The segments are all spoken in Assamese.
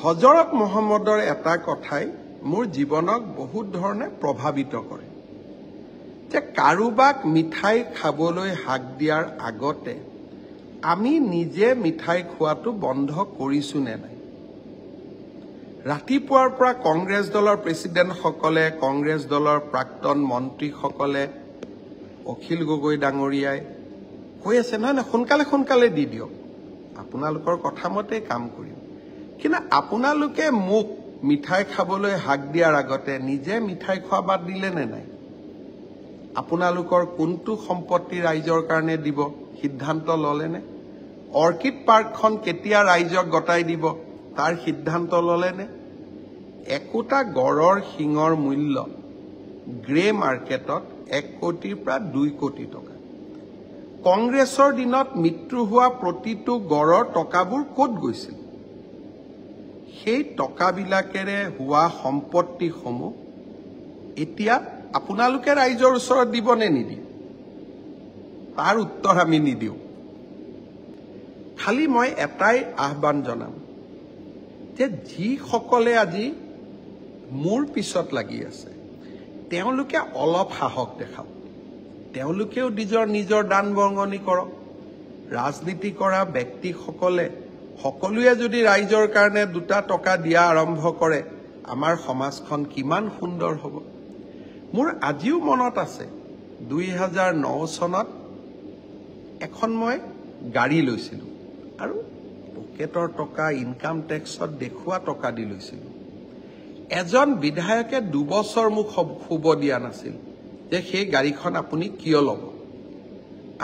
হজৰত মহম্মদৰ এটা কথাই মোৰ জীৱনক বহুত ধৰণে প্ৰভাৱিত কৰে যে কাৰোবাক মিঠাই খাবলৈ হাক দিয়াৰ আগতে আমি নিজে মিঠাই খোৱাটো বন্ধ কৰিছো নে নাই ৰাতিপুৱাৰ পৰা কংগ্ৰেছ দলৰ প্ৰেচিডেণ্টসকলে কংগ্ৰেছ দলৰ প্ৰাক্তন মন্ত্ৰীসকলে অখিল গগৈ ডাঙৰীয়াই কৈ আছে নহয় সোনকালে সোনকালে দি দিয়ক আপোনালোকৰ কথা মতে কাম কৰিম কিন্তু আপোনালোকে মোক মিঠাই খাবলৈ হাক দিয়াৰ আগতে নিজে মিঠাই খোৱা বাদ দিলে নে নাই আপোনালোকৰ কোনটো সম্পত্তি ৰাইজৰ কাৰণে দিব সিদ্ধান্ত ললেনে অৰ্কিড পাৰ্কখন কেতিয়া ৰাইজক গটাই দিব তাৰ সিদ্ধান্ত ললেনে একোটা গড়ৰ শিঙৰ মূল্য গ্ৰে মাৰ্কেটত 1 কোটিৰ পৰা 2 কোটি টকা কংগ্ৰেছৰ দিনত মৃত্যু হোৱা প্ৰতিটো গড়ৰ টকাবোৰ ক'ত গৈছিল সেই টকাবিলাকেৰে হোৱা সম্পত্তিসমূহ এতিয়া আপোনালোকে ৰাইজৰ ওচৰত দিব নে নিদিয়ে তাৰ উত্তৰ আমি নিদিও খালি মই এটাই আহ্বান জনাম যে যিসকলে আজি মোৰ পিছত লাগি আছে তেওঁলোকে অলপ সাহস দেখাওক তেওঁলোকেও নিজৰ দান বৰঙণি কৰক ৰাজনীতি কৰা ব্যক্তিসকলে সকলোৱে যদি ৰাইজৰ কাৰণে 2 টকা দিয়া আৰম্ভ কৰে আমাৰ সমাজখন কিমান সুন্দৰ হ'ব মোৰ আজিও মনত আছে 2009 চনত এখন মই গাড়ী লৈছিলো আৰু পকেটৰ টকা ইনকাম টেক্সত দেখুৱা টকা দি লৈছিলো এজন বিধায়কে 2 বছৰ মোক খুব দিয়া নাছিল যে সেই গাড়ীখন আপুনি কিয় ল'ব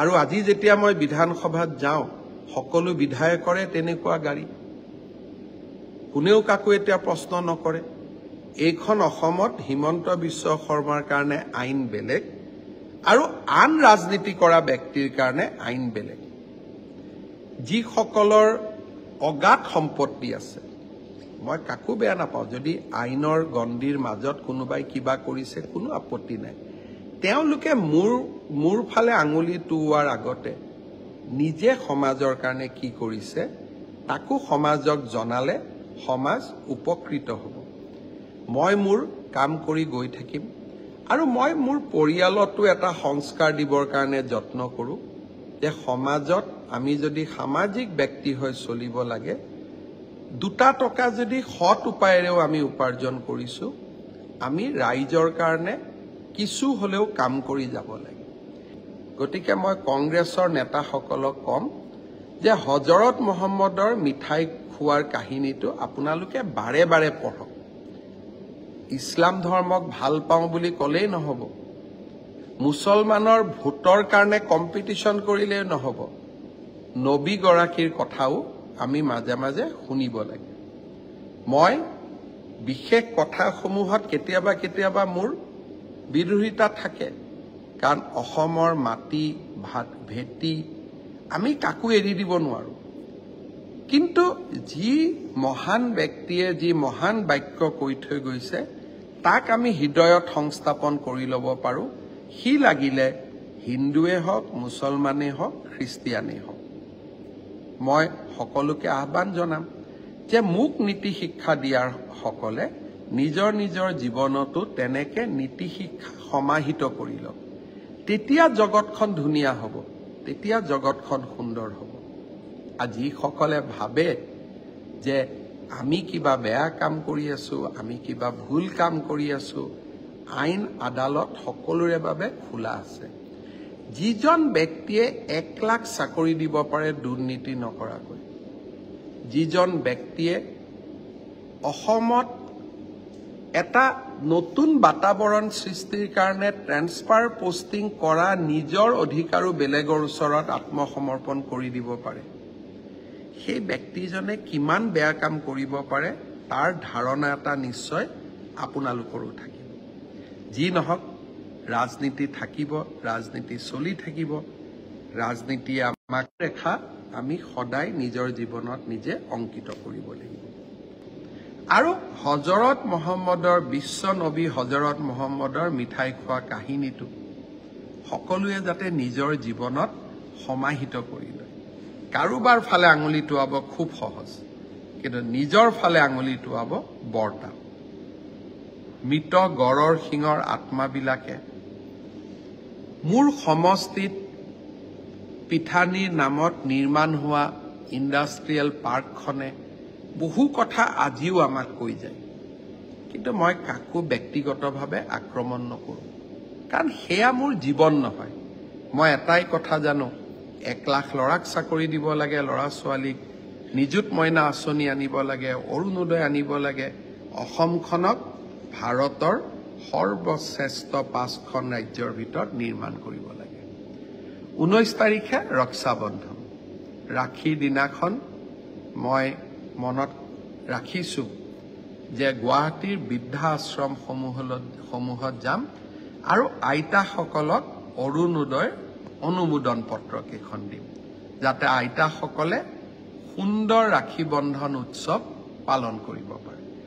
আৰু আজি যেতিয়া মই বিধানসভাত যাওঁ সকলো বিধায়কৰে তেনেকুৱা গাড়ী কোনেও কাকো এতিয়া প্ৰশ্ন নকৰে এইখন অসমত হিমন্ত বিশ্ব শৰ্মাৰ কাৰণে আইন বেলেগ আৰু আন ৰাজনীতি কৰা ব্যক্তিৰ কাৰণে আইন বেলেগ যিসকলৰ অগাধ সম্পত্তি আছে মই কাকো বেয়া নাপাওঁ যদি আইনৰ গণ্ডিৰ মাজত কোনোবাই কিবা কৰিছে কোনো আপত্তি নাই তেওঁলোকে মোৰ ফালে আঙুলি টুওৱাৰ আগতে নিজে সমাজৰ কাৰণে কি কৰিছে তাকো সমাজক জনালে সমাজ উপকৃত হ'ব মই মোৰ কাম কৰি গৈ থাকিম আৰু মই মোৰ পৰিয়ালতো এটা সংস্কাৰ দিবৰ কাৰণে যত্ন কৰোঁ যে সমাজত আমি যদি সামাজিক ব্যক্তি হৈ চলিব লাগে 2 টকা যদি সৎ উপায়েৰেও আমি উপাৰ্জন কৰিছো আমি ৰাইজৰ কাৰণে কিছু হলেও কাম কৰি যাব লাগে গতিকে মই কংগ্ৰেছৰ নেতাসকলক কম যে হজৰত মহম্মদৰ মিঠাই খোৱাৰ কাহিনীটো আপোনালোকে বাৰে বাৰে পঢ়ক ইছলাম ধৰ্মক ভাল পাওঁ বুলি ক'লেই নহব মুছলমানৰ ভোটৰ কাৰণে কম্পিটিশন কৰিলেই নহব নবী গৰাকীৰ কথাও আমি মাজে মাজে শুনিব লাগে মই বিশেষ কথাসমূহত কেতিয়াবা মোৰ বিৰোধিতা থাকে কাৰণ অসমৰ মাটি ভাত ভেটি আমি কাকো এৰি দিব নোৱাৰো কিন্তু যি মহান ব্যক্তিয়ে যি মহান বাক্য কৈ থৈ গৈছে তাক আমি হৃদয়ত সংস্থাপন কৰি ল'ব পাৰো হি লাগিলে হিন্দুৱে হওক মুছলমানে হওক খ্ৰীষ্টিয়ানে হওক মই সকলোকে আহ্বান জনাম যে মোক নীতি শিক্ষা দিয়াৰ সকলে নিজৰ জীৱনতো তেনেকে নীতি শিক্ষা সমাহিত কৰি লওক তেতিয়া জগতখন ধুনীয়া হ'ব তেতিয়া জগতখন সুন্দৰ হ'ব আজি সকলে ভাবে যে আমি কিবা বেয়া কাম কৰি আছো আমি কিবা ভুল কাম কৰি আছো আইন আদালত সকলোৰে বাবে খোলা আছে যিজন ব্যক্তিয়ে 1 লাখ চাকৰি দিব পাৰে দুৰ্নীতি নকৰাকৈ যিজন ব্যক্তিয়ে অসমত এটা নতুন বাতাবৰণ সৃষ্টিৰ কাৰণে ট্ৰান্সফাৰ পোষ্টিং কৰা নিজৰ অধিকাৰো বেলেগৰ ওচৰত আত্মসমৰ্পণ কৰি দিব পাৰে সেই ব্যক্তিজনে কিমান বেয়া কাম কৰিব পাৰে তাৰ ধাৰণা এটা নিশ্চয় আপোনালোকৰো থাকিব যি নহওক ৰাজনীতি থাকিব ৰাজনীতি চলি থাকিব ৰাজনীতি আমাক ৰেখা আমি সদায় নিজৰ জীৱনত নিজে অংকিত কৰিব লাগিব আৰু হজৰত মহম্মদৰ বিশ্ব নবী হজৰত মহম্মদৰ মিঠাই খোৱা কাহিনীটো সকলোৱে যাতে নিজৰ জীৱনত সমাহিত কৰি লয় কাৰোবাৰ ফালে আঙুলি টুৱাব খুব সহজ কিন্তু নিজৰ ফালে আঙুলি টোৱাব বৰতা মৃত গড়ৰ শিঙৰ আত্মাবিলাকে মোৰ সমষ্টিত পিঠানীৰ নামত নিৰ্মাণ হোৱা ইণ্ডাষ্ট্ৰিয়েল পাৰ্কখনে বহু কথা আজিও আমাক কৈ যায় কিন্তু মই কাকো ব্যক্তিগতভাৱে আক্ৰমণ নকৰোঁ কাৰণ সেয়া মোৰ জীৱন নহয় মই এটাই কথা জানো 1 লাখ ল'ৰাক চাকৰি দিব লাগে ল'ৰা ছোৱালীক নিযুত মইনা আঁচনি আনিব লাগে অৰুণোদয় আনিব লাগে অসমখনক ভাৰতৰ সৰ্বশ্ৰেষ্ঠ 5খন ৰাজ্যৰ ভিতৰত নিৰ্মাণ কৰিব লাগে 19 তাৰিখে ৰক্ষা বন্ধন ৰাখীৰ দিনাখন মই মনত ৰাখিছোঁ যে গুৱাহাটীৰ বৃদ্ধা আশ্ৰমসমূহত যাম আৰু আইতাসকলক অৰুণোদয় অনুমোদন পত্ৰ কেইখন দিম যাতে আইতাসকলে সুন্দৰ ৰাখী বন্ধন উৎসৱ পালন কৰিব পাৰে